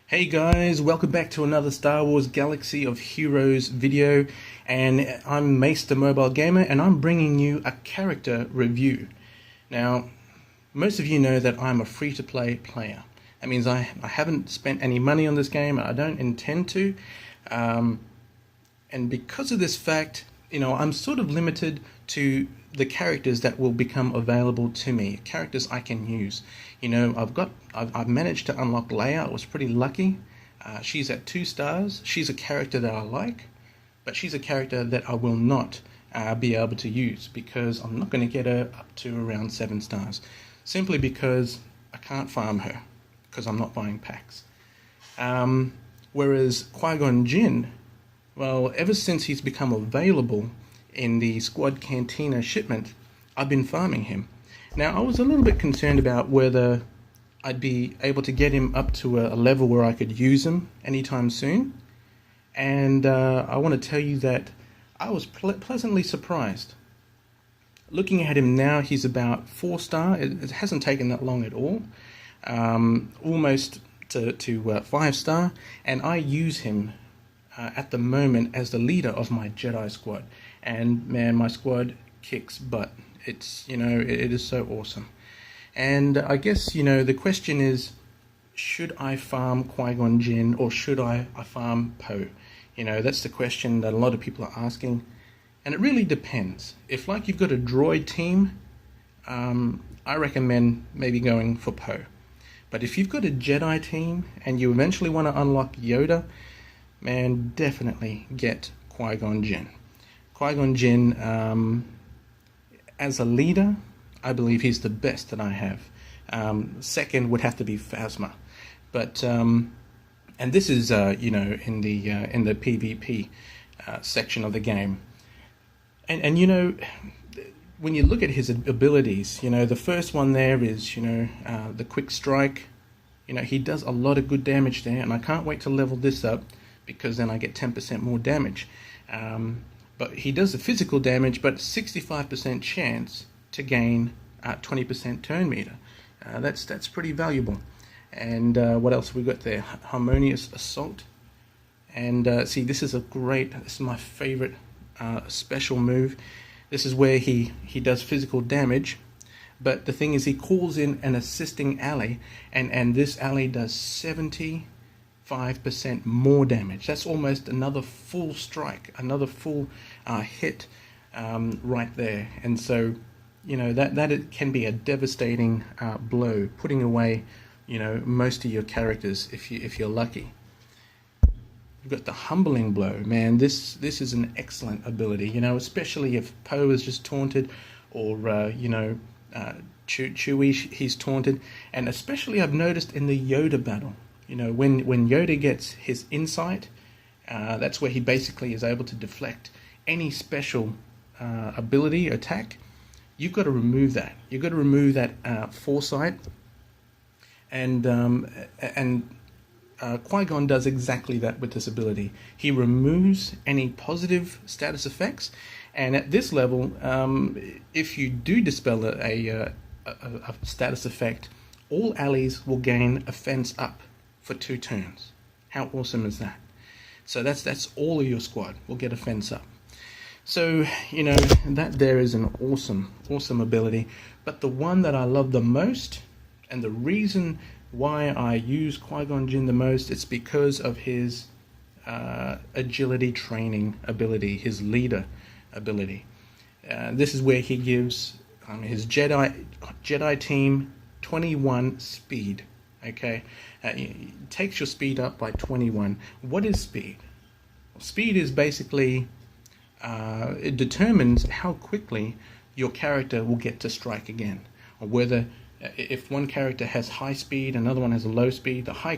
Hey guys, welcome back to another Star Wars Galaxy of Heroes video, and I'm Mace the Mobile Gamer, and I'm bringing you a character review. Now, most of you know that I'm a free-to-play player. That means I haven't spent any money on this game, and I don't intend to, and because of this fact, I'm sort of limited to the characters that will become available to me, characters I can use. I've managed to unlock Leia. I was pretty lucky. She's at 2 stars. She's a character that I like, but she's a character that I will not be able to use because I'm not going to get her up to around 7 stars, simply because I can't farm her because I'm not buying packs. Whereas Qui Gon Jinn, well, ever since he's become available in the Squad Cantina shipment, I've been farming him. Now, I was a little bit concerned about whether I'd be able to get him up to a level where I could use him anytime soon. And I want to tell you that I was pleasantly surprised. Looking at him now, he's about 4 star. It hasn't taken that long at all. Almost to 5 star. And I use him at the moment as the leader of my Jedi squad. And man, my squad kicks butt. It is so awesome. And I guess, the question is, should I farm Qui Gon Jinn or should I farm Poe? That's the question that a lot of people are asking. And it really depends. If you've got a droid team, I recommend maybe going for Poe. But if you've got a Jedi team and you eventually want to unlock Yoda, man, definitely get Qui Gon Jinn. Qui Gon Jinn, as a leader, I believe he's the best that I have. Second would have to be Phasma, but and this is in the PvP section of the game. And when you look at his abilities, the first one there is the quick strike. He does a lot of good damage there, and I can't wait to level this up because then I get 10% more damage. But he does the physical damage, but 65% chance to gain 20% turn meter. That's pretty valuable. And what else we got there? Harmonious Assault. And see, this is my favorite special move. This is where he does physical damage, but the thing is he calls in an assisting ally, and this ally does 75% more damage. That's almost another full strike, another full hit right there. And so that it can be a devastating blow, putting away most of your characters if you're lucky. You've got the humbling blow, man. This is an excellent ability, especially if Poe is just taunted, or Chewie, he's taunted. And especially I've noticed in the Yoda battle, when Yoda gets his insight, that's where he basically is able to deflect any special ability attack. You've got to remove that. You've got to remove that foresight. And Qui-Gon does exactly that with this ability. He removes any positive status effects. And at this level, if you do dispel a status effect, all allies will gain a fence up for 2 turns. How awesome is that? So that's all of your squad will get a fence up. So, that there is an awesome ability. But the one that I love the most, and the reason why I use Qui Gon Jinn the most, it's because of his agility training ability, his leader ability. This is where he gives his Jedi team 21 speed. Okay, it takes your speed up by 21. What is speed? Well, speed is basically it determines how quickly your character will get to strike again, or whether if one character has high speed, another one has a low speed. The high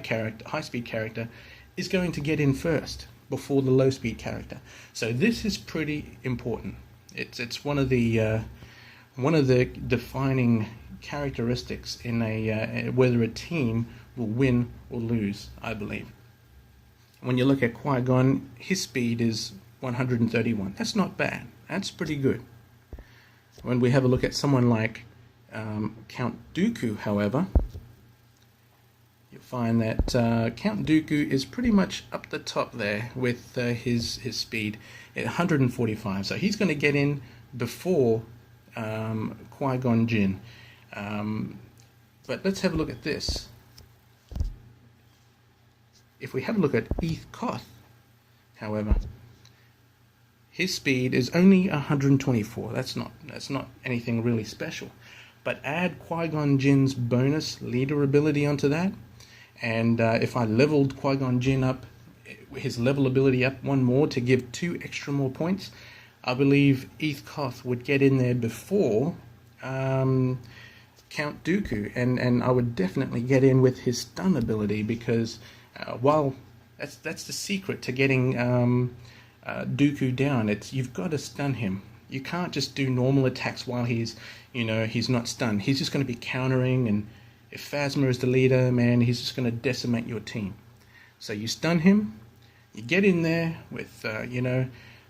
speed character is going to get in first before the low speed character. So this is pretty important. It's one of the defining characteristics in whether a team will win or lose, I believe. When you look at Qui-Gon, his speed is 131. That's not bad. That's pretty good. When we have a look at someone like Count Dooku, however, find that Count Dooku is pretty much up the top there with his speed at 145. So he's going to get in before Qui Gon Jinn. But let's have a look at this. If we have a look at Eth Koth, however, his speed is only 124. That's not anything really special. But add Qui Gon Jinn's bonus leader ability onto that, and if I leveled Qui Gon Jinn up, his level ability up one more to give 2 extra more points, I believe Eth Koth would get in there before Count Dooku, and I would definitely get in with his stun ability, because while that's the secret to getting Dooku down. You've got to stun him. You can't just do normal attacks while he's not stunned. He's just going to be countering, and if Phasma is the leader, man, he's just going to decimate your team. So you stun him, you get in there with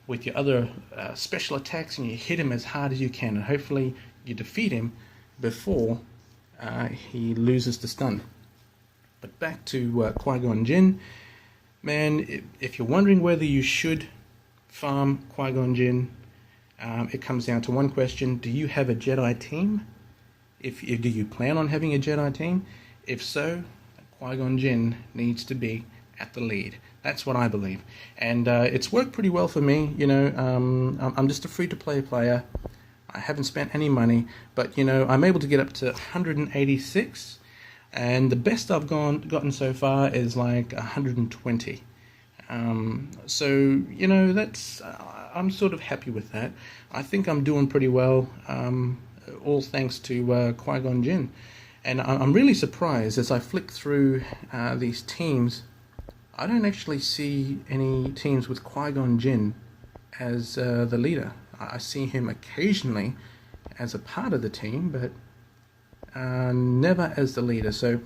with your other special attacks, and you hit him as hard as you can, and hopefully you defeat him before he loses the stun. But back to Qui Gon Jinn, man. If you're wondering whether you should farm Qui Gon Jinn, it comes down to one question: do you have a Jedi team? Do you plan on having a Jedi team? If so, Qui Gon Jinn needs to be at the lead. That's what I believe, and it's worked pretty well for me. I'm just a free-to-play player. I haven't spent any money, but I'm able to get up to 186, and the best I've gotten so far is like 120. So that's I'm sort of happy with that. I think I'm doing pretty well, all thanks to Qui Gon Jinn, and I'm really surprised as I flick through these teams. I don't actually see any teams with Qui Gon Jinn as the leader. I see him occasionally as a part of the team, but never as the leader. So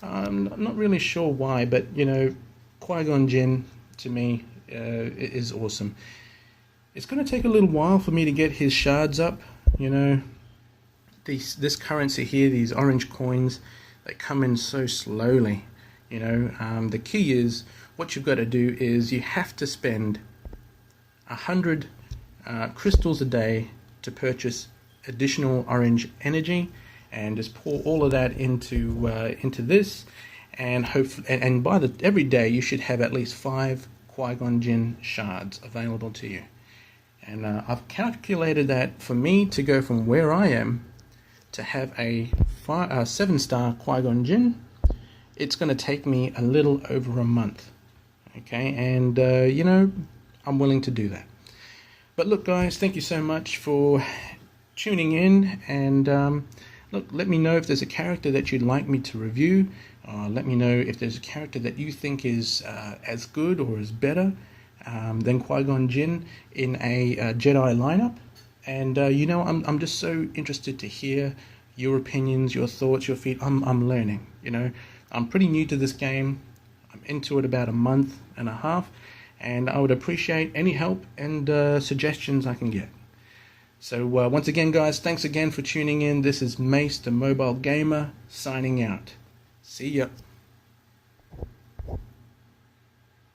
I'm not really sure why, but Qui Gon Jinn to me is awesome. It's going to take a little while for me to get his shards up. This currency here, these orange coins, they come in so slowly. The key is, what you've got to do is you have to spend 100 crystals a day to purchase additional orange energy, and just pour all of that into this, and every day you should have at least 5 Qui-Gon Jinn shards available to you. And I've calculated that for me to go from where I am to have a 7-star Qui-Gon Jinn, it's going to take me a little over a month. Okay, and I'm willing to do that. But look, guys, thank you so much for tuning in, and look, let me know if there's a character that you'd like me to review. Let me know if there's a character that you think is as good or is better than Qui-Gon Jinn in a Jedi lineup. And I'm just so interested to hear your opinions, your thoughts, your feedback. I'm learning. I'm pretty new to this game. I'm into it about a month and a half, and I would appreciate any help and suggestions I can get. So once again, guys, thanks again for tuning in. This is Mace, the Mobile Gamer, signing out. See ya.